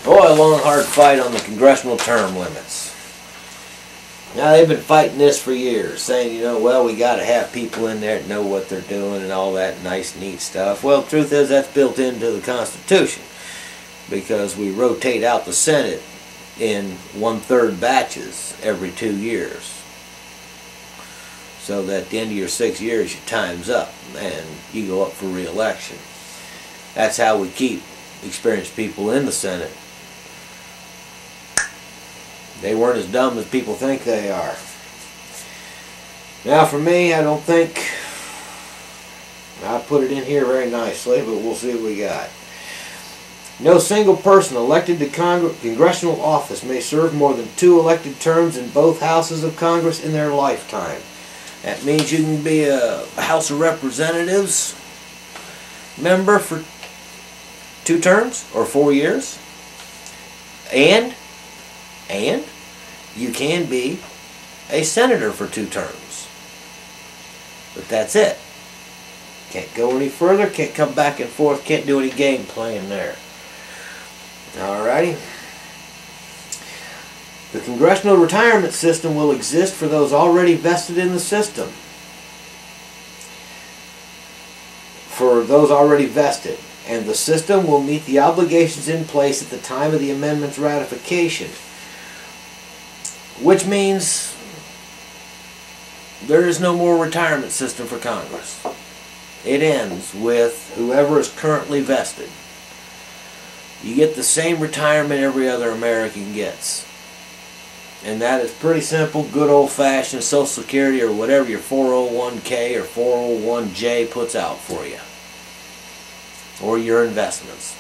Boy, a long, hard fight on the congressional term limits. Now, they've been fighting this for years, saying, you know, well, we got to have people in there that know what they're doing and all that nice, neat stuff. Well, the truth is that's built into the Constitution because we rotate out the Senate in 1/3 batches every 2 years. So that at the end of your 6 years, your time's up and you go up for re-election. That's how we keep experienced people in the Senate. They weren't as dumb as people think they are. Now for me, I don't think, I put it in here very nicely, but we'll see what we got. No single person elected to congressional office may serve more than 2 elected terms in both houses of Congress in their lifetime. That means you can be a House of Representatives member for 2 terms or 4 years, and you can be a senator for 2 terms. But that's it. Can't go any further, can't come back and forth, can't do any game playing there. Alrighty. The congressional retirement system will exist for those already vested in the system. For those already vested. And the system will meet the obligations in place at the time of the amendment's ratification. Which means there is no more retirement system for Congress. It ends with whoever is currently vested. You get the same retirement every other American gets. And that is pretty simple, good old-fashioned Social Security or whatever your 401k or 401j puts out for you. Or your investments.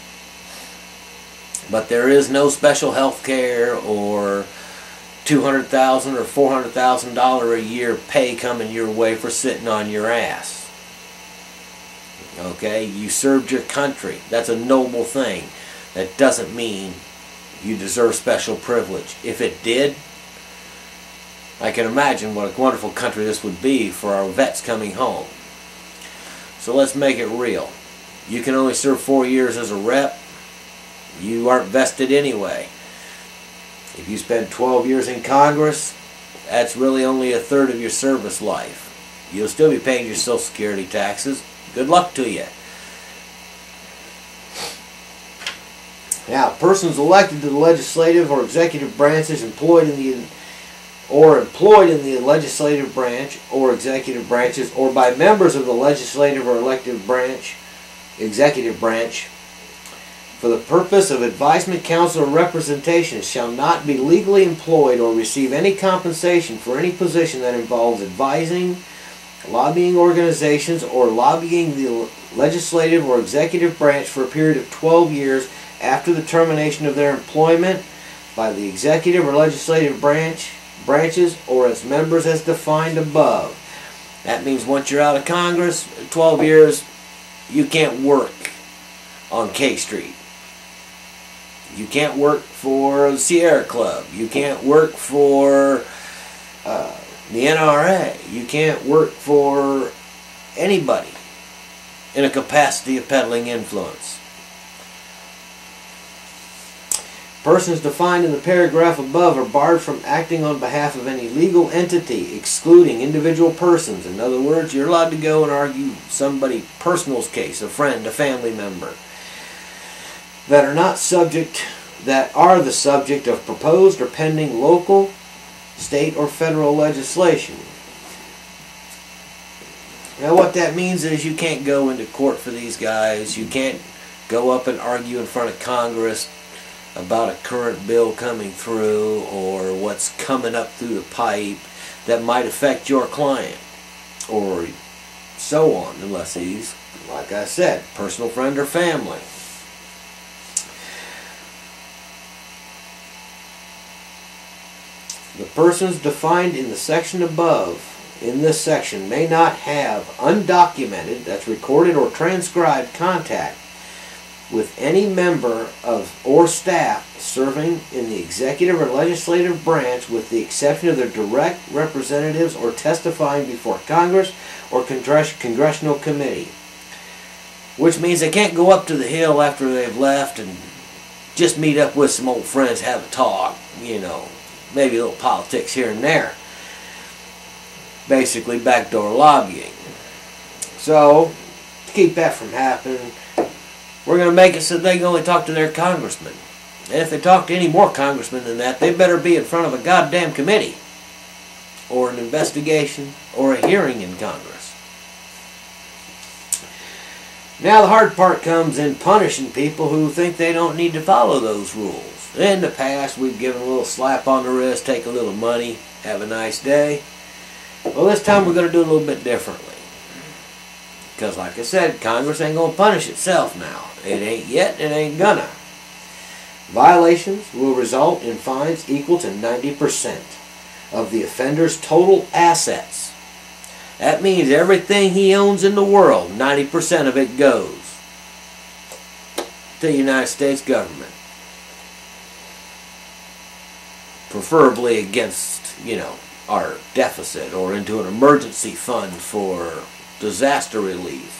But there is no special health care or $200,000 or $400,000 a year pay coming your way for sitting on your ass. Okay, you served your country. That's a noble thing. That doesn't mean you deserve special privilege. If it did, I can imagine what a wonderful country this would be for our vets coming home. So let's make it real. You can only serve 4 years as a rep. You aren't vested anyway. If you spend 12 years in Congress, that's really only 1/3 of your service life. You'll still be paying your Social Security taxes. Good luck to you. Now, persons elected to the legislative or executive branches employed in the legislative branch or executive branches, or by members of the legislative or executive branch, for the purpose of advisement, counsel, or representation, shall not be legally employed or receive any compensation for any position that involves advising, lobbying organizations, or lobbying the legislative or executive branch for a period of 12 years after the termination of their employment by the executive or legislative branches or its members as defined above. That means once you're out of Congress, 12 years, you can't work on K Street. You can't work for the Sierra Club. You can't work for the NRA. You can't work for anybody in a capacity of peddling influence. Persons defined in the paragraph above are barred from acting on behalf of any legal entity, excluding individual persons. In other words, you're allowed to go and argue somebody's personal case, a friend, a family member, that are the subject of proposed or pending local, state, or federal legislation. Now what that means is you can't go into court for these guys. You can't go up and argue in front of Congress about a current bill coming through or what's coming up through the pipe that might affect your client or so on, unless he's, like I said, personal friend or family. The persons defined in the section above, in this section, may not have undocumented, that's recorded or transcribed, contact with any member of or staff serving in the executive or legislative branch, with the exception of their direct representatives or testifying before Congress or congressional committee. Which means they can't go up to the Hill after they've left and just meet up with some old friends, have a talk, you know, maybe a little politics here and there. Basically backdoor lobbying. So, to keep that from happening, we're going to make it so they can only talk to their congressman. And if they talk to any more congressmen than that, they better be in front of a goddamn committee, or an investigation, or a hearing in Congress. Now the hard part comes in punishing people who think they don't need to follow those rules. In the past, we've given a little slap on the wrist, take a little money, have a nice day. Well, this time we're going to do it a little bit differently. Because like I said, Congress ain't going to punish itself now. It ain't yet, it ain't gonna. Violations will result in fines equal to 90% of the offender's total assets. That means everything he owns in the world, 90% of it goes to the United States government. Preferably against, you know, our deficit, or into an emergency fund for disaster relief.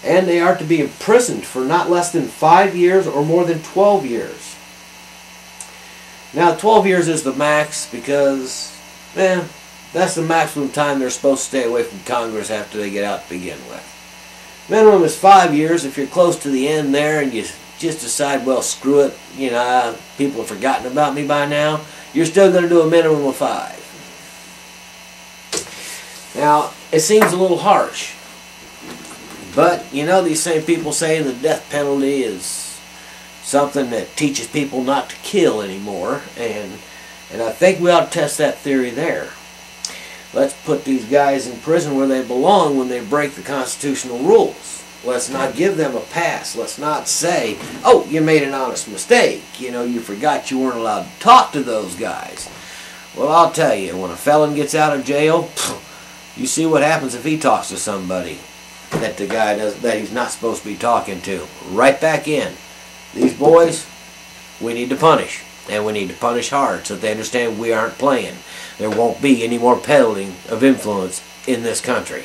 And they are to be imprisoned for not less than 5 years or more than 12 years. Now 12 years is the max because, that's the maximum time they're supposed to stay away from Congress after they get out to begin with. Minimum is 5 years if you're close to the end there and you just decide, well, screw it, you know, people have forgotten about me by now. You're still going to do a minimum of 5. Now, it seems a little harsh. But, you know, these same people saying the death penalty is something that teaches people not to kill anymore. And I think we ought to test that theory there. Let's put these guys in prison where they belong when they break the constitutional rules. Let's not give them a pass. Let's not say, oh, you made an honest mistake. You know, you forgot you weren't allowed to talk to those guys. Well, I'll tell you, when a felon gets out of jail, you see what happens if he talks to somebody that the guy that he's not supposed to be talking to. Right back in. These boys, we need to punish. And we need to punish hard so that they understand we aren't playing. There won't be any more peddling of influence in this country.